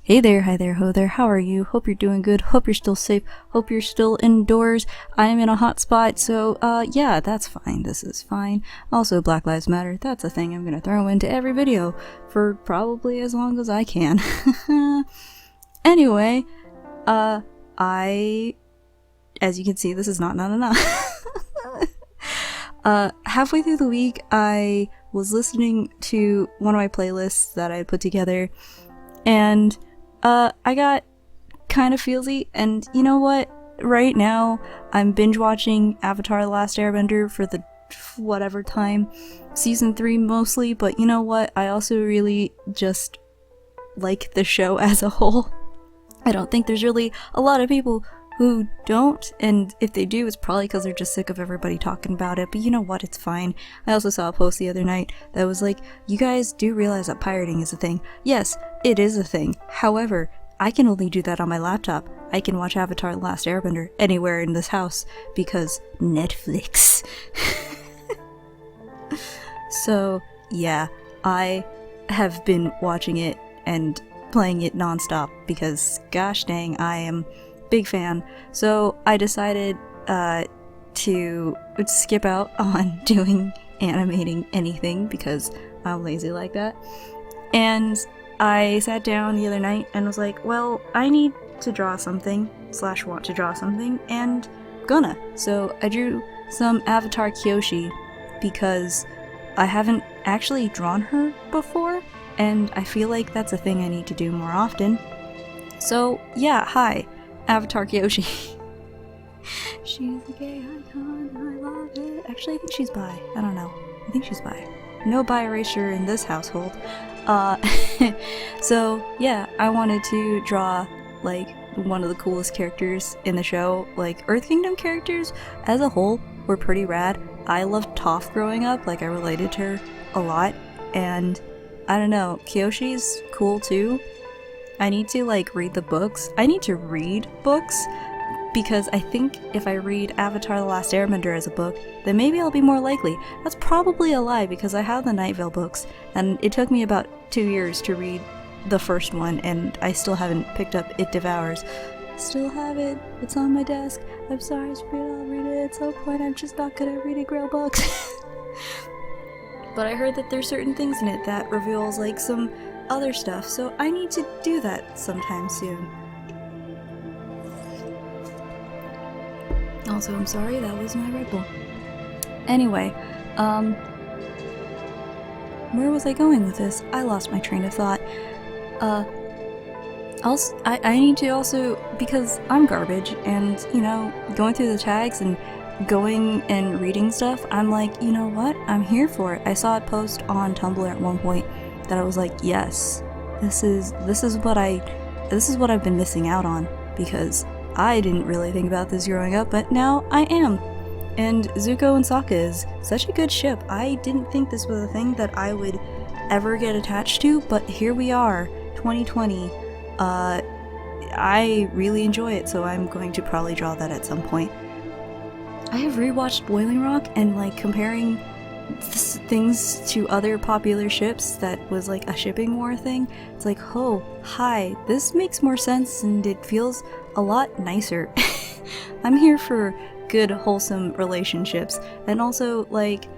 Hey there, hi there, ho there, how are you? Hope you're doing good, hope you're still safe, hope you're still indoors. I am in a hot spot, so yeah, that's fine, this is fine. Also, Black Lives Matter, that's a thing I'm gonna throw into every video for probably as long as I can. Anyway, as you can see, this is not halfway through the week, I was listening to one of my playlists that I had put together, and I got kind of feelsy, and you know what? Right now, I'm binge watching Avatar: The Last Airbender for the whatever time, season 3 mostly, but you know what? I also really just like the show as a whole. I don't think there's really a lot of people who don't, and if they do, it's probably because they're just sick of everybody talking about it, but you know what, it's fine. I also saw a post the other night that was like, you guys do realize that pirating is a thing. Yes, it is a thing. However, I can only do that on my laptop. I can watch Avatar: The Last Airbender anywhere in this house, because Netflix. So, yeah, I have been watching it and playing it non-stop, because gosh dang, I am big fan. So I decided to skip out on doing animating anything because I'm lazy like that. And I sat down the other night and was like, well, I need to draw something / want to draw something, and gonna. So I drew some Avatar Kyoshi because I haven't actually drawn her before, and I feel like that's a thing I need to do more often. So yeah, hi, Avatar Kyoshi. She's a gay icon, I love it. Actually, I think she's bi. I don't know. I think she's bi. No bi erasure in this household. So yeah, I wanted to draw like one of the coolest characters in the show. Like, Earth Kingdom characters as a whole were pretty rad. I loved Toph growing up, like I related to her a lot, and I don't know, Kyoshi's cool too. I need to like read the books. I need to read books, because I think if I read Avatar: The Last Airbender as a book, then maybe I'll be more likely. That's probably a lie, because I have the Night Vale books, and it took me about 2 years to read the first one, and I still haven't picked up It Devours. Still have it. It's on my desk. I'm sorry, Spirit, I'll read it at some point. I'm just not good at reading real books. But I heard that there's certain things in it that reveals like some other stuff, so I need to do that sometime soon. Also, I'm sorry, that was my Red Bull. Anyway, where was I going with this? I lost my train of thought. I need to also, because I'm garbage, and, you know, going through the tags and going and reading stuff, I'm like, you know what? I'm here for it. I saw a post on Tumblr at one point that I was like, yes, this is what I've been missing out on, because I didn't really think about this growing up, but now I am. And Zuko and Sokka is such a good ship. I didn't think this was a thing that I would ever get attached to, but here we are, 2020. I really enjoy it, so I'm going to probably draw that at some point. I have rewatched Boiling Rock, and like comparing things to other popular ships that was like a shipping war thing, it's like, oh, hi, this makes more sense and it feels a lot nicer. I'm here for good, wholesome relationships. And also, like,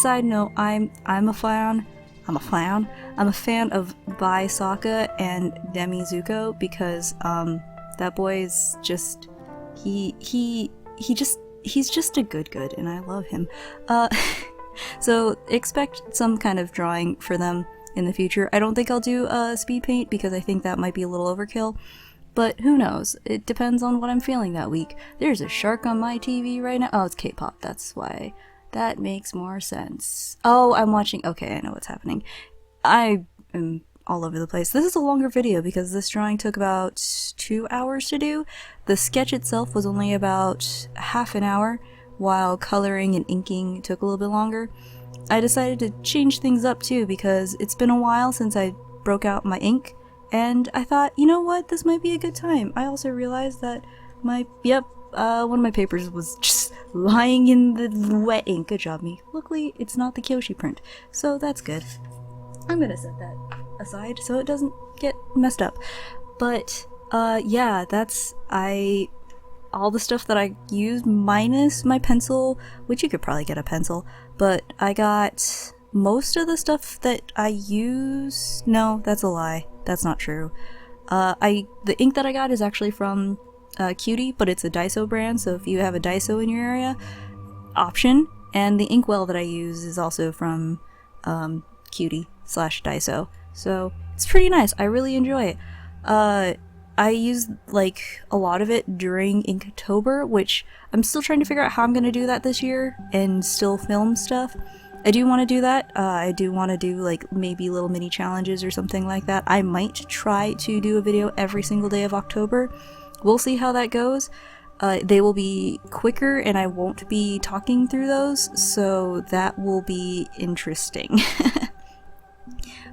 side note, I'm a fan of Bai Sokka and Demi Zuko, because that boy is just he's just a good, and I love him. So expect some kind of drawing for them in the future. I don't think I'll do Speedpaint, because I think that might be a little overkill, but who knows? It depends on what I'm feeling that week. There's a shark on my TV right now. Oh, it's K-pop, that's why. That makes more sense. Oh, I'm watching. Okay, I know what's happening. I am all over the place. This is a longer video because this drawing took about 2 hours to do. The sketch itself was only about half an hour, while coloring and inking took a little bit longer. I decided to change things up too, because it's been a while since I broke out my ink, and I thought, you know what, this might be a good time. I also realized that one of my papers was just lying in the wet ink. Good job, me. Luckily, it's not the Kyoshi print, so that's good. I'm gonna set that aside so it doesn't get messed up. But yeah, that's all the stuff that I used minus my pencil, which you could probably get a pencil, but I got most of the stuff that I use. No, that's a lie. That's not true. The ink that I got is actually from Cutie, but it's a Daiso brand, so if you have a Daiso in your area, option. And the inkwell that I use is also from Cutie/Daiso, so it's pretty nice. I really enjoy it. I used like a lot of it during Inktober, which I'm still trying to figure out how I'm gonna do that this year and still film stuff. I do want to do that. I do want to do like maybe little mini challenges or something like that. I might try to do a video every single day of October. We'll see how that goes. They will be quicker and I won't be talking through those, so that will be interesting.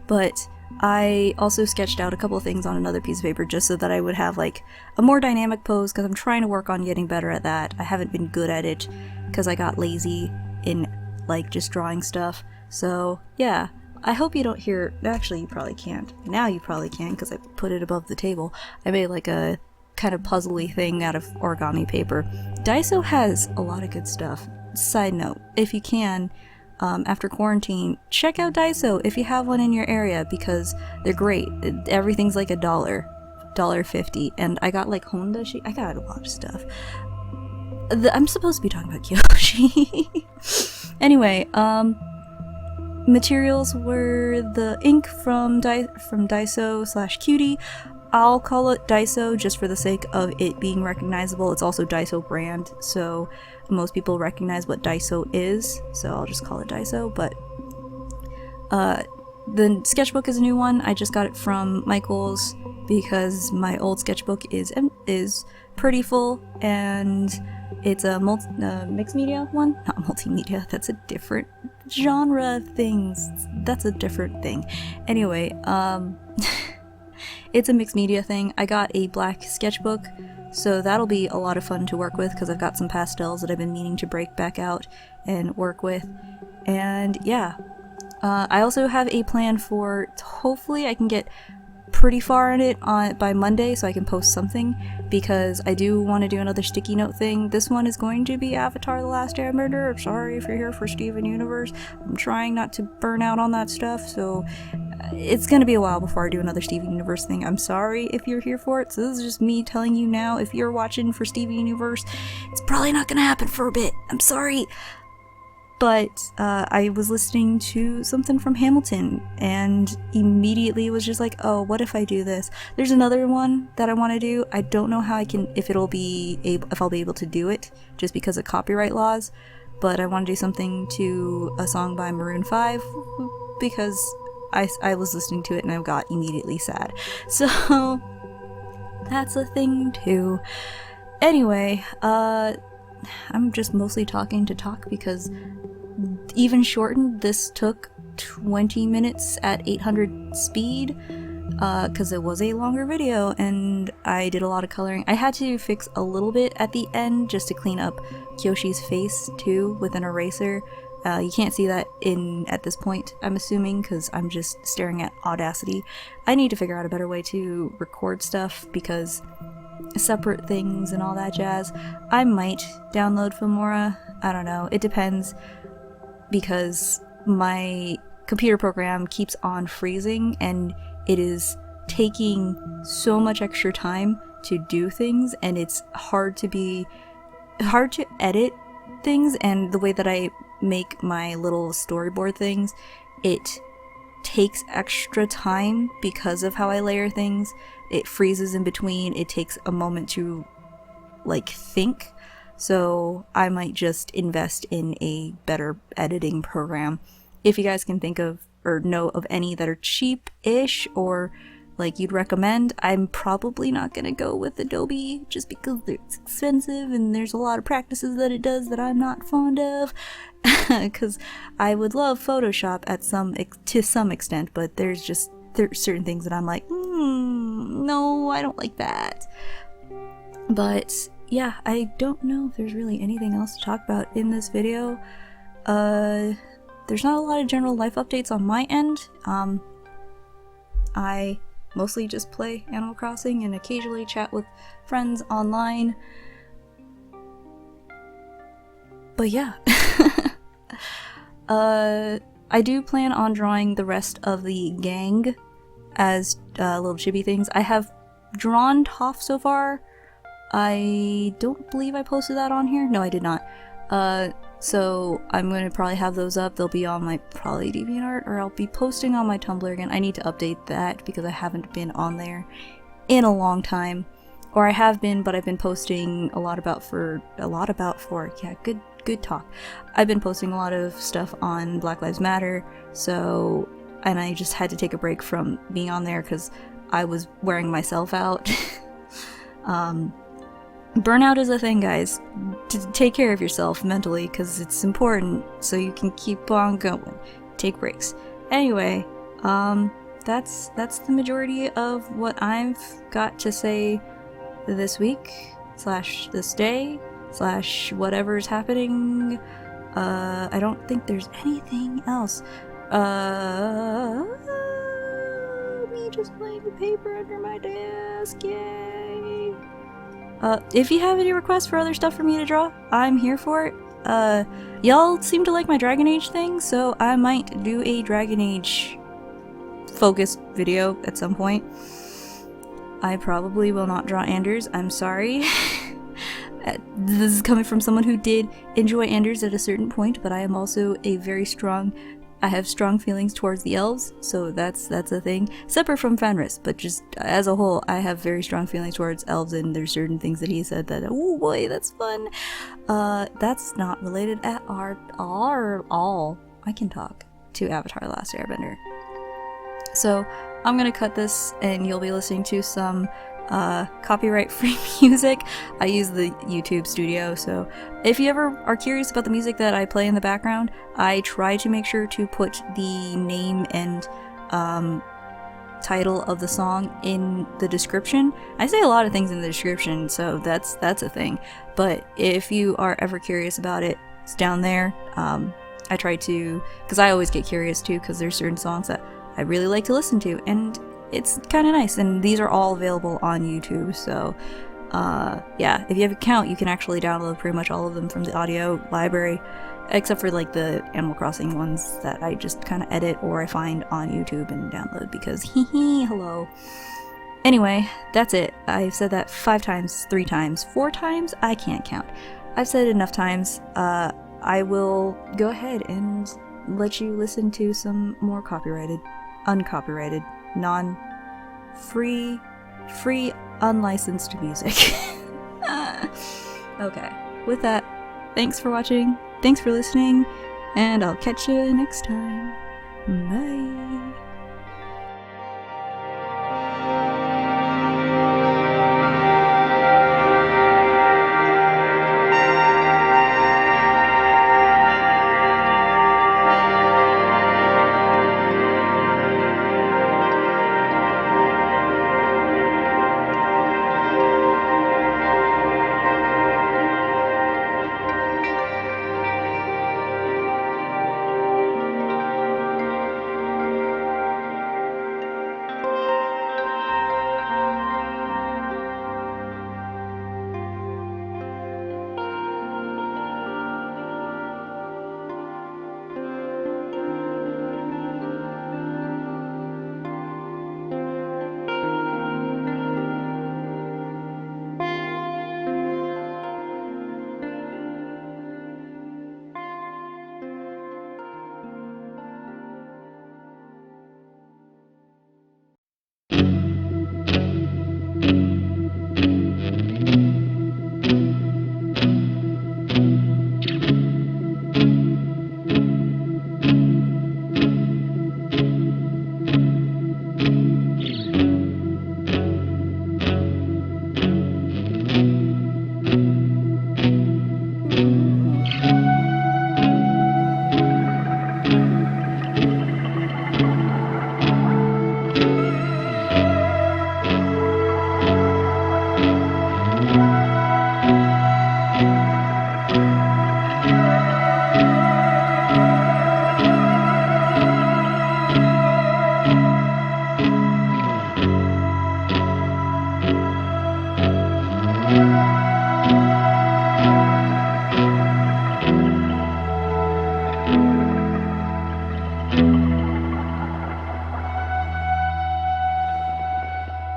But I also sketched out a couple of things on another piece of paper just so that I would have like a more dynamic pose, because I'm trying to work on getting better at that. I haven't been good at it because I got lazy in like just drawing stuff. So yeah, I hope you don't hear. Actually, you probably can't. Now you probably can because I put it above the table. I made like a kind of puzzly thing out of origami paper. Daiso has a lot of good stuff. Side note, if you can, after quarantine, check out Daiso if you have one in your area, because they're great. Everything's like $1.50, and I got like Honda sheet. I got a lot of stuff. I'm supposed to be talking about Kyoshi. Anyway, materials were the ink from Daiso/Cutie. I'll call it Daiso just for the sake of it being recognizable. It's also Daiso brand, so most people recognize what Daiso is, so I'll just call it Daiso. But the sketchbook is a new one. I just got it from Michael's because my old sketchbook is pretty full, and it's a mixed media one, not multimedia. That's a different genre of things. That's a different thing. Anyway, it's a mixed media thing. I got a black sketchbook, so that'll be a lot of fun to work with because I've got some pastels that I've been meaning to break back out and work with. And yeah, I also have a plan for hopefully I can get pretty far in it by Monday so I can post something, because I do want to do another sticky note thing. This one is going to be Avatar: The Last Airbender. I'm sorry if you're here for Steven Universe. I'm trying not to burn out on that stuff, so it's gonna be a while before I do another Steven Universe thing. I'm sorry if you're here for it. So this is just me telling you now, if you're watching for Steven Universe, it's probably not gonna happen for a bit. I'm sorry. But I was listening to something from Hamilton and immediately was just like, oh, what if I do this? There's another one that I want to do. I don't know how if I'll be able to do it just because of copyright laws, but I want to do something to a song by Maroon 5 because I was listening to it and I got immediately sad. So that's a thing too. Anyway, I'm just mostly talking to talk because even shortened, this took 20 minutes at 800 speed because it was a longer video and I did a lot of coloring. I had to fix a little bit at the end just to clean up Kyoshi's face too with an eraser. You can't see that at this point, I'm assuming, because I'm just staring at Audacity. I need to figure out a better way to record stuff because separate things and all that jazz. I might download Filmora. I don't know. It depends, because my computer program keeps on freezing and it is taking so much extra time to do things, and it's hard to edit things, and the way that I make my little storyboard things, it takes extra time because of how I layer things. It freezes in between. It takes a moment to like think. So I might just invest in a better editing program. If you guys can think of or know of any that are cheap-ish or like you'd recommend, I'm probably not gonna go with Adobe just because it's expensive and there's a lot of practices that it does that I'm not fond of. Because I would love Photoshop to some extent, but there's certain things that I'm like, no, I don't like that. But yeah, I don't know if there's really anything else to talk about in this video. There's not a lot of general life updates on my end. I mostly just play Animal Crossing and occasionally chat with friends online. But yeah. I do plan on drawing the rest of the gang as little chibi things. I have drawn Toph so far. I don't believe I posted that on here. No, I did not. So I'm going to probably have those up. They'll be on my probably DeviantArt, or I'll be posting on my Tumblr again. I need to update that because I haven't been on there in a long time. Or I have been, but I've been posting a lot about for yeah, good talk. I've been posting a lot of stuff on Black Lives Matter, so, and I just had to take a break from being on there because I was wearing myself out. Burnout is a thing, guys. Take care of yourself mentally because it's important so you can keep on going. Take breaks. Anyway, that's the majority of what I've got to say this week / this day / whatever's happening. I don't think there's anything else. Me just playing with paper under my desk, yay! If you have any requests for other stuff for me to draw, I'm here for it. Y'all seem to like my Dragon Age thing, so I might do a Dragon Age focused video at some point. I probably will not draw Anders, I'm sorry. This is coming from someone who did enjoy Anders at a certain point, but I am also I have strong feelings towards the elves, so that's a thing. Separate from Fenris, but just as a whole, I have very strong feelings towards elves, and there's certain things that he said that, oh boy, that's fun. That's not related at all. I can talk to Avatar: The Last Airbender. So I'm gonna cut this, and you'll be listening to some copyright-free music. I use the YouTube studio, so if you ever are curious about the music that I play in the background, I try to make sure to put the name and title of the song in the description. I say a lot of things in the description, so that's a thing. But if you are ever curious about it, it's down there. I try to, because I always get curious too, because there's certain songs that I really like to listen to, and it's kind of nice, and these are all available on YouTube, so yeah, if you have an account, you can actually download pretty much all of them from the audio library, except for like the Animal Crossing ones that I just kind of edit or I find on YouTube and download because hello. Anyway, that's it. I've said that 5 times, 3 times, 4 times, I can't count. I've said it enough times. I will go ahead and let you listen to some more uncopyrighted, free, unlicensed music. Okay, with that, thanks for watching, thanks for listening, and I'll catch you next time. Bye!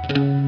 Bye.